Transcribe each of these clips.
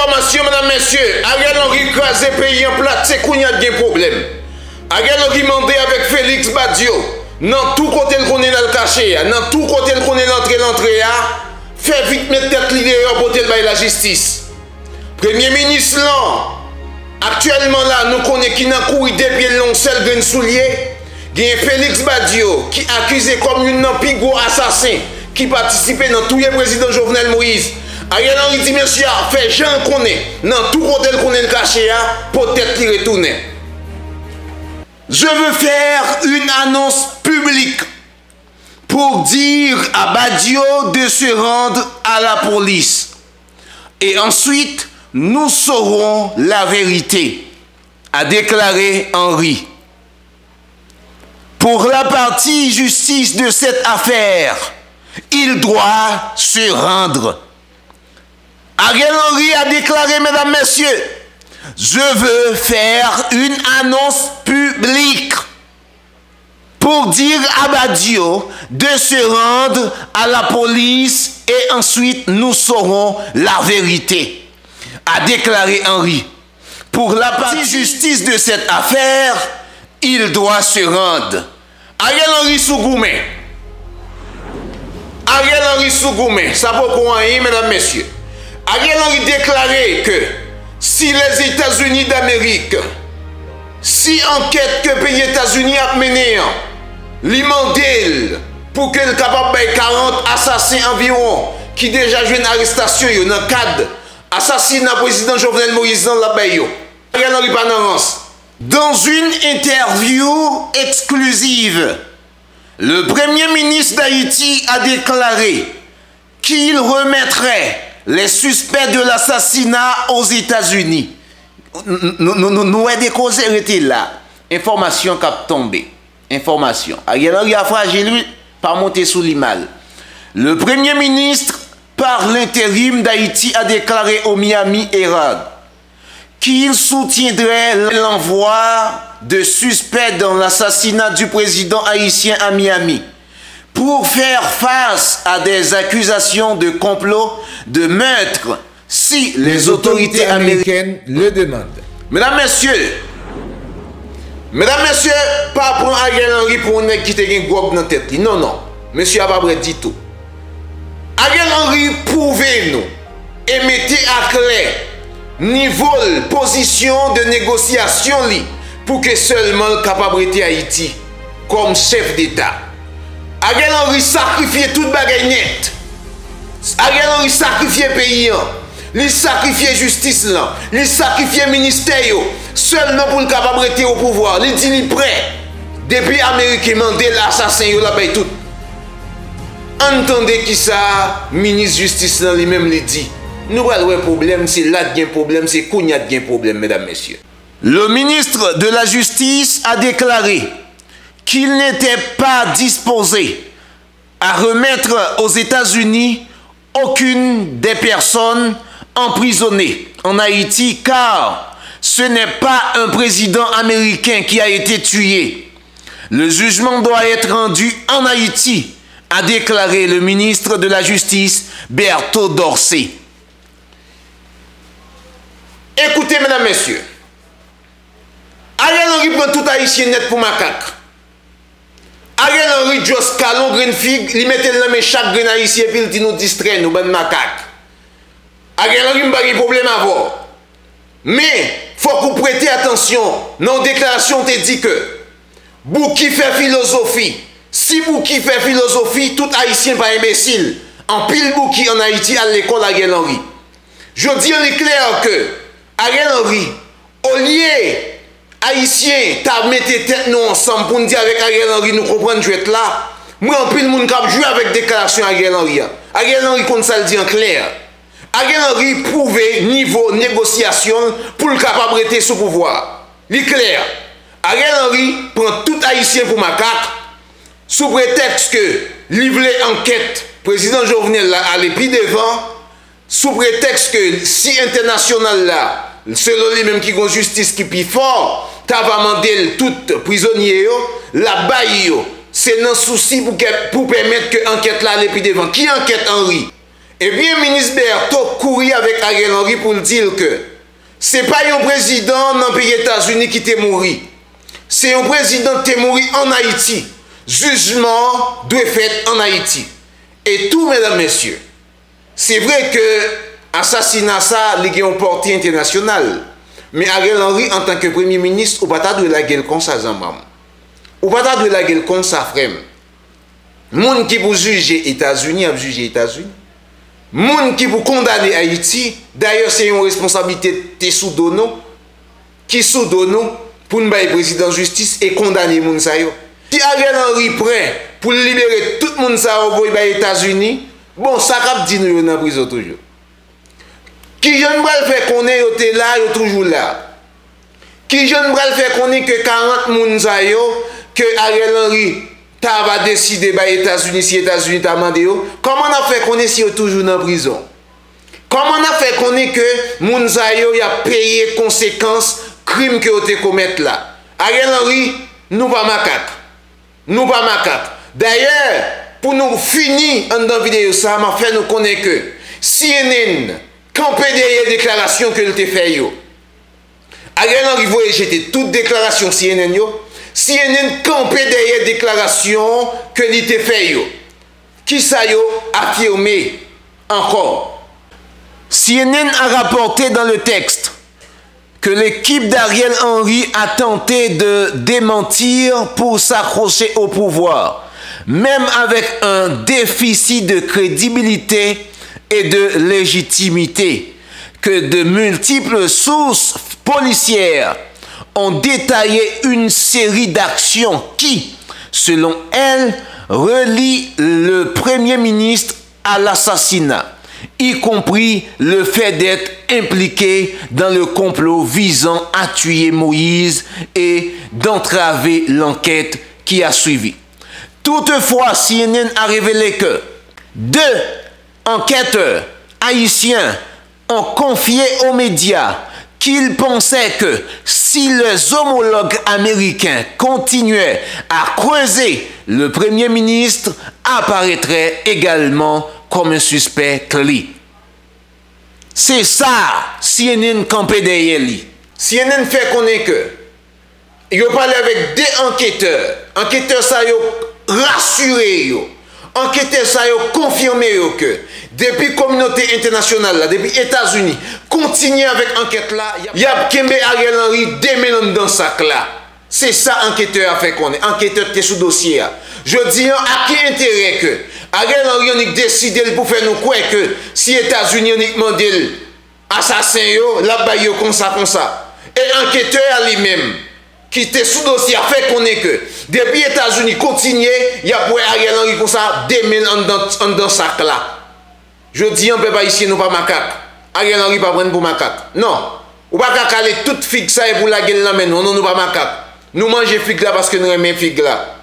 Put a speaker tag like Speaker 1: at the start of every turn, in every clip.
Speaker 1: information, mesdames, messieurs. Ariel Henry crasé pays en plat, c'est qu'on y a des problèmes. Ariel Henry mandé avec Félix Badio. Dans tout côté le connaît dans le cachet, dans tout côté le connaît l'entrée, fait vite mettre tête leader pour tel la justice. Premier ministre là, actuellement là, nous connaissons qui n'a couru des pieds longs, seul grain soulier. Il y a Félix Badio qui accusé comme une pigo assassin qui participait dans tous les présidents Jovenel Moïse. Ariel Henry dit, monsieur, fait Jean connaît, dans tout côté le connaît le cachet, pour peut-être y retourner. Je veux faire une annonce publique pour dire à Badio de se rendre à la police. Et ensuite, nous saurons la vérité, a déclaré Henry. Pour la partie justice de cette affaire, il doit se rendre. Ariel Henry a déclaré, mesdames, messieurs, je veux faire une annonce publique pour dire à Badio de se rendre à la police et ensuite nous saurons la vérité, a déclaré Henry. Pour la partie justice de cette affaire, il doit se rendre. Ariel Henry Sougoumé. Ariel Henry Sougoumé, ça vaut quoi, mesdames, messieurs? Ariel Henry déclaré que si les États-Unis d'Amérique, si enquête que les États-Unis a menée, l'imandel pour que le capable de 40 assassins environ qui déjà jouent une arrestation dans le cadre assassinat président Jovenel Moïse dans la baie. Ariel Henry Panarance. Dans une interview exclusive, le Premier ministre d'Haïti a déclaré qu'il remettrait les suspects de l'assassinat aux États-Unis. Nous avons décausé là. Information qui a tombé. Information. Ariel Henry a fragile lui, par monter sous l'image. Le Premier ministre, par l'intérim d'Haïti, a déclaré au Miami Herald qu'il soutiendrait l'envoi de suspects dans l'assassinat du président haïtien à Miami pour faire face à des accusations de complot, de meurtre, si les autorités américaines le demandent. Mesdames, messieurs, pas prendre Ariel Henry pour un qui te gagne gobe dans la tête. Non, non, monsieur a pas dit tout. Ariel Henry, prouvez-nous et mettez à clair niveau position de négociation pour que seulement le capacité Haïti comme chef d'État. Ariel Henry sacrifier toute bagaille net. Ariel Henry sacrifier pays, il sacrifier justice là, il sacrifier ministère seulement pour le capacité au pouvoir. Il dit il prêt depuis Amérique mandé l'assassin yo la bay tout. Entendez qui ça ministre justice là lui-même il dit. Nous avons un problème, c'est là qu'il y a un problème, c'est qu'on y a un problème, mesdames, messieurs. Le ministre de la Justice a déclaré qu'il n'était pas disposé à remettre aux États-Unis aucune des personnes emprisonnées en Haïti, car ce n'est pas un président américain qui a été tué. Le jugement doit être rendu en Haïti, a déclaré le ministre de la Justice, Berthaud Dorsey. Écoutez, mesdames, messieurs, Ariel Henry prend tout haïtien net pour macaque. Ariel Henry juste calon grain figue, il mette dans main chaque grain haïtien puis il dit nous distrait nous ben macaque. Ariel Henry n'a pas de problème à voir. Mais faut que vous prêtez attention. Dans la déclaration te dit que Bouki fait philosophie. Si Bouki fait philosophie, tout haïtien pas imbécile. En pile Bouki en Haïti à l'école Ariel Henry. Je dis en clair que Ariel Henry, au lieu haïtien, t'as mis tête nous ensemble pour nous dire avec Ariel Henry, nous comprenons jouer là. Moi, en pile, moun kap jouer avec déclaration Ariel Henry. Ariel Henry, comme ça le dit en clair. Ariel Henry prouve niveau négociation pour le capable de sous pouvoir. Il est clair. Ariel Henry prend tout haïtien pour macaque sous prétexte que livrer enquête, président Jovenel là, allait plus devant. Sous prétexte que si international là, selon lui-même qui a justice qui est plus fort, tu vas demander tout prisonnier, la baille, c'est un souci pour permettre que l'enquête là allait plus devant. Qui enquête Henry? Et bien, le ministre Berthaud courit avec Ariel Henry pour dire que ce n'est pas un président dans le pays des États-Unis qui est mort. C'est un président qui est mort en Haïti. Jugement doit être fait en Haïti. Et tout, mesdames, messieurs, c'est vrai que l'assassinat, ça, il y a une portée internationale. Mais Ariel Henry, en tant que premier ministre, ou pas de la gueule comme ça, Zambam. Ou pas de la gueule comme ça, frère. Moun qui pour juger États-Unis, a jugé États-Unis. Moun qui pour condamner Haïti, d'ailleurs, c'est une responsabilité de Soudono, qui Soudono, pour nous le président de justice et condamner moun sa yo. Si Ariel Henry prêt pour libérer tout le monde aux États-Unis, bon, ça cap dit nous dans la prison toujours. Qui jeune bral fait qu'on est là, yo toujours là. Qui jeune bral fait qu'on est que 40 moun sa yo, que Ariel Henry va décider aux États-Unis si les États-Unis t'a demandé. Comment on a fait qu'on est si yo toujours dans la prison? Comment on a fait qu'on est que moun sa yo y a payé conséquences crime que vous commettre là? Ariel Henry, nous pas macaque. Nous pas macaque. D'ailleurs, pour nous finir dans la vidéo, ça m'a fait nous connaître que CNN campé derrière déclaration que le fait yo. Ariel Henry voulait jeter toute déclaration CNN yo. CNN campé derrière déclaration que le fait yo. Qui ça yo affirmé encore? CNN a rapporté dans le texte que l'équipe d'Ariel Henry a tenté de démentir pour s'accrocher au pouvoir, même avec un déficit de crédibilité et de légitimité, que de multiples sources policières ont détaillé une série d'actions qui, selon elles, relient le Premier ministre à l'assassinat, y compris le fait d'être impliqué dans le complot visant à tuer Moïse et d'entraver l'enquête qui a suivi. Toutefois, CNN a révélé que 2 enquêteurs haïtiens ont confié aux médias qu'ils pensaient que si les homologues américains continuaient à creuser, le Premier ministre apparaîtrait également comme un suspect clé. C'est ça, CNN campé derrière lui. CNN fait connaître que il a parlé avec des enquêteurs. Enquêteurs ça yo rassuré yo. Enquêteurs ça yo confirmé yo que depuis la communauté internationale là, depuis les États-Unis, continue avec enquête là, il y a Kembe Ariel Henry démêlant dans sac là. C'est ça enquêteur a fait connaître. Enquêteur qui est sous dossier. Je dis à qui intérêt que Ariel Henry a décidé pour faire nous croire que si les États-Unis ont demandé assassin yo, là bas yo comme ça. Et enquêteur lui-même qui était sous dossier a fait connaître que depuis les États-Unis continuent, il y a pour Ariel Henry comme ça démêlant dans sac là. Je dis on peut pas ici nous pas macaque. Ariel Henry pas prendre pour macaque. Non. Ou pas caler toute figue ça et pour la gueule là mais non nous pas macaque. Nous mangeons figue là parce que nous aimons figue là.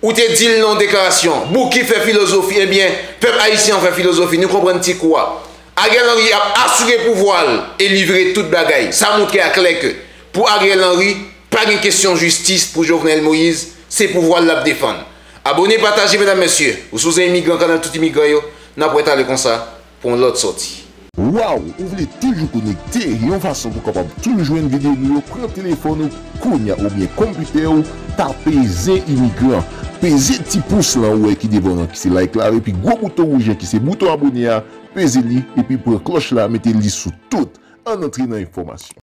Speaker 1: Ou te dit le non déclaration. Bouki fait philosophie, eh bien, peuple haïtien fait philosophie. Nous comprenons petit quoi. Ariel Henry a assuré pouvoir et livré toute bagaille. Ça montre à clair que pour Ariel Henry, pas une question de justice pour Jovenel Moïse, c'est pouvoir la défendre. Abonnez, partagez, mesdames, messieurs. Vous sous un immigrant, canal tout immigrant, n'a pas aller comme ça pour l'autre sortie.
Speaker 2: Waouh, vous voulez toujours connecter, il y a une façon pour capable toujours jouer une vidéo, prendre téléphone ou bien computer ou taper Z immigrant, peser petit pouce là où qui devant qui c'est like là et puis gros bouton rouge qui c'est bouton abonner, peser li et puis pour cloche là mettez li sous tout en entrée dans l'information.